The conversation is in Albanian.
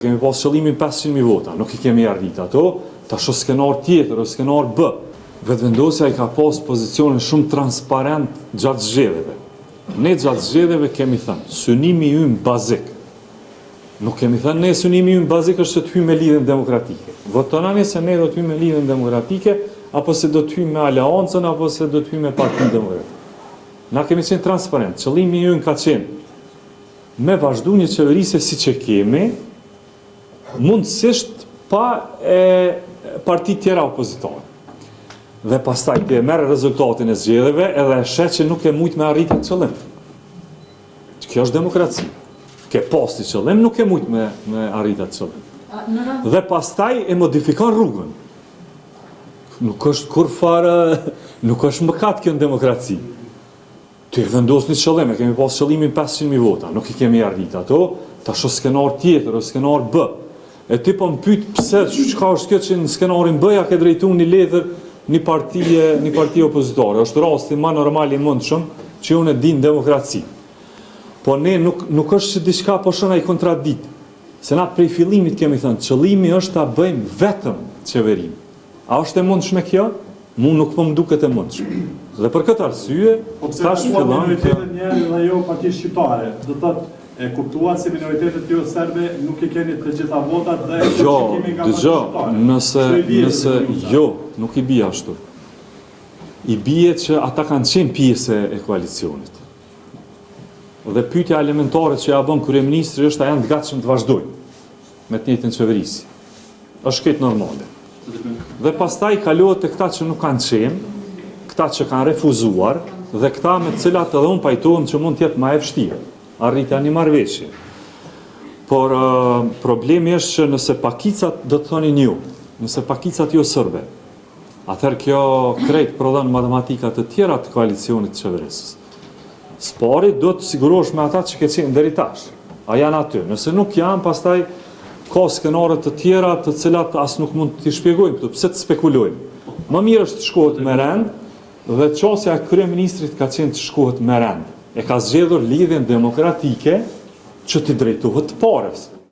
Kemi pas qëllimin 500.000 vota, nuk i kemi arrit ato, tash o skenar tjetër, o skenar B. Vetëvendosja i ka pas pozicionin shumë transparent gjatë zgjedhjeve. Ne gjatë zgjedhjeve kemi thënë, synimi ynë bazik. Nuk kemi thënë ne synimi ynë bazik është të hyjmë me lidhjen demokratike. Votonani se ne do të hyjmë me lidhjen demokratike, apo se do të hyjmë me aleancën, apo se do të hyjmë me Partinë Demokratike. Na kemi qenë transparent. Qëllimi ynë ka qenë me vazhdu një qeverisje si që kemi, mundësisht pa parti tjera opozitore. Dhe pastaj të merë rezultatin e zgjedhjeve edhe e shet që nuk e mujt me arrit atë qëllim. Kjo është demokraci. Ke pasti qëllim, nuk e mujt me arrit atë qëllim. Dhe pastaj e modifikon rrugën. Nuk është kur fare, nuk është mëkat kjo në demokraci. Të i vendos një qëllim, e kemi pas qëllimin 500.000 vota, nuk i kemi arrit ato, tash o skenar tjetër, o skenar B. E ti po më pyet pse çka është kjo që në skenarin B-ja ke drejtuar një letër një parti opozitore. Është rasti më normal i mundshëm që unë e din demokraci. Po ne nuk është që diçka po shon ai kontradikt. Se na prej fillimit kemi thënë qëllimi është ta bëjmë vetëm qeverinë. A është e mundshme kjo? Mu nuk po më duket e mundshme. Dhe për këtë arsye, tash fillon minoritetet njerë dhe jo parti shqiptare. Do thotë e kuptuat se minoritetet jo serbe nuk i keni të gjitha votat dhe jo, nëse jo, nuk i bie ashtu. I bie që ata kanë qenë pjesë e koalicionit. Dhe pyetja elementare që ja bën kryeministri është a janë të gatshëm të vazhdojnë me të njëjtën qeverisi. Është këtë normale. Dhe pastaj kalohet te këta që nuk kanë qenë, këta që kanë refuzuar dhe këta me të cilat edhe unë pajtohem që mund të jetë më e vështirë. Arritja një marrëveshje. Por problemi është që nëse pakicat do të thonin ju, nëse pakicat jo sërbe, atëherë kjo krejt prodhon matematika të tjera të koalicionit të qeverisës. Spari do të sigurosh me ata që ke qenë deri tash. A janë aty. Nëse nuk janë, pastaj ka skenare të tjera të cilat as nuk mund t'i shpjegojmë këtu, pse të spekulojmë. Më mirë është të shkohet me rend, dhe qasja e kryeministrit ka qenë të shkohet me rend. E ka zgjedhur lidhjen demokratike që t'i drejtohet parës.